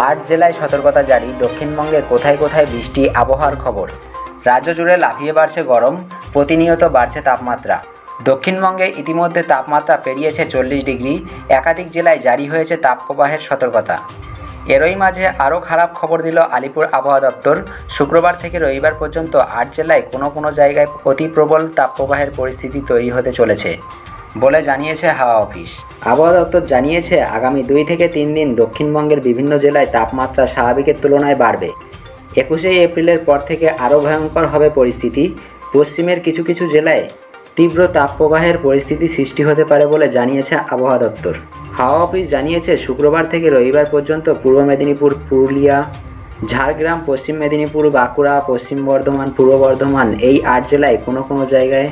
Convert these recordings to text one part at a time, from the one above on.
8 জেলায় সতর্কতা জারি। দক্ষিণবঙ্গে কোথায় কোথায় বৃষ্টি, আবহাওয়ার খবর। রাজ্য জুড়ে লাফিয়ে বাড়ছে গরম, প্রতিনিয়ত বাড়ছে তাপমাত্রা। দক্ষিণবঙ্গে ইতিমধ্যে তাপমাত্রা পেরিয়েছে 40 ডিগ্রি। একাধিক জেলায় জারি হয়েছে তাপপ্রবাহের সতর্কতা। এরই মাঝে আরও খারাপ খবর দিল আলিপুর আবহাওয়া দপ্তর। শুক্রবার থেকে রবিবার পর্যন্ত 8 জেলায় কোনো জায়গায় অতি প্রবল তাপপ্রবাহের পরিস্থিতি তৈরি হতে চলেছে বলে জানিয়েছে হাওয়া অফিস। আবহাওয়া দপ্তর জানিয়েছে, আগামী 2 থেকে 3 দিন দক্ষিণবঙ্গের বিভিন্ন জেলায় তাপমাত্রা স্বাভাবিকের তুলনায় বাড়বে। 21শে এপ্রিলের পর থেকে আরও ভয়ঙ্কর হবে পরিস্থিতি। পশ্চিমের কিছু কিছু জেলায় তীব্র তাপপ্রবাহের পরিস্থিতি সৃষ্টি হতে পারে বলে জানিয়েছে আবহাওয়া দপ্তর। হাওয়া অফিস জানিয়েছে, শুক্রবার থেকে রবিবার পর্যন্ত পূর্ব মেদিনীপুর, পুরুলিয়া, ঝাড়গ্রাম, পশ্চিম মেদিনীপুর, বাঁকুড়া, পশ্চিম বর্ধমান, পূর্ব বর্ধমান এই 8 জেলায় কোনো জায়গায়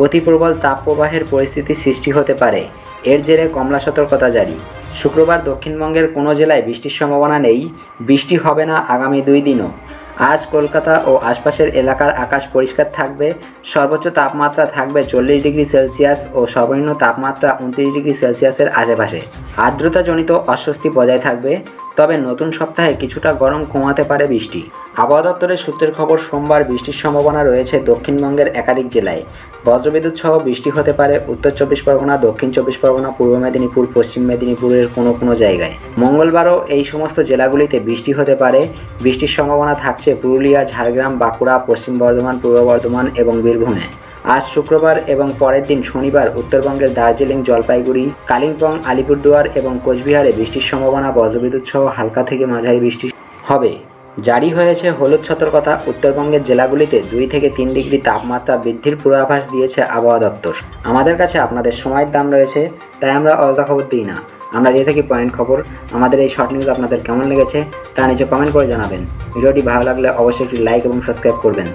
অতি প্রবল তাপপ্রবাহের পরিস্থিতি সৃষ্টি হতে পারে। এর জেরে কমলা সতর্কতা জারি। শুক্রবার দক্ষিণবঙ্গের কোনো জেলায় বৃষ্টির সম্ভাবনা নেই। বৃষ্টি হবে না আগামী 2 দিনও। আজ কলকাতা ও আশপাশের এলাকার আকাশ পরিষ্কার থাকবে। সর্বোচ্চ তাপমাত্রা থাকবে 40 ডিগ্রি সেলসিয়াস ও সর্বনিম্ন তাপমাত্রা 29 ডিগ্রি সেলসিয়াসের আশেপাশে। আর্দ্রতাজনিত অস্বস্তি বজায় থাকবে, তবে নতুন সপ্তাহে কিছুটা গরম কমাতে পারে বৃষ্টি। আবহাওয়া দপ্তরের সূত্রের খবর, সোমবার বৃষ্টির সম্ভাবনা রয়েছে দক্ষিণবঙ্গের একাধিক জেলায়। বজ্রবিদ্যুৎ সহ বৃষ্টি হতে পারে উত্তর 24 পরগনা, দক্ষিণ 24 পরগনা, পূর্ব মেদিনীপুর, পশ্চিম মেদিনীপুরের কোনো জায়গায়। মঙ্গলবারও এই সমস্ত জেলাগুলিতে বৃষ্টি হতে পারে। বৃষ্টির সম্ভাবনা থাকছে পুরুলিয়া, ঝাড়গ্রাম, বাঁকুড়া, পশ্চিম বর্ধমান, পূর্ব বর্ধমান এবং বীরভূমে। আজ শুক্রবার এবং পরের দিন শনিবার উত্তরবঙ্গের দার্জিলিং, জলপাইগুড়ি, কালিম্পং, আলিপুরদুয়ার এবং কোচবিহারে বৃষ্টির সম্ভাবনা। বজ্রবিদ্যুৎ সহ হালকা থেকে মাঝারি বৃষ্টি হবে। জারি হয়েছে হলুদ সতর্কতা। উত্তরবঙ্গের জেলাগুলিতে 2 থেকে 3 ডিগ্রি তাপমাত্রা বৃদ্ধির পূর্বাভাস দিয়েছে আবহাওয়া দপ্তর। আমাদের কাছে আপনাদের সময়ের দাম রয়েছে, তাই আমরা অলগা খবর দিই না, আমরা দিয়ে থাকি পয়েন্ট খবর। আমাদের এই শর্ট নিউজ আপনাদের কেমন লেগেছে তা নিচে কমেন্ট করে জানাবেন। ভিডিওটি ভালো লাগলে অবশ্যই একটি লাইক এবং সাবস্ক্রাইব করবেন।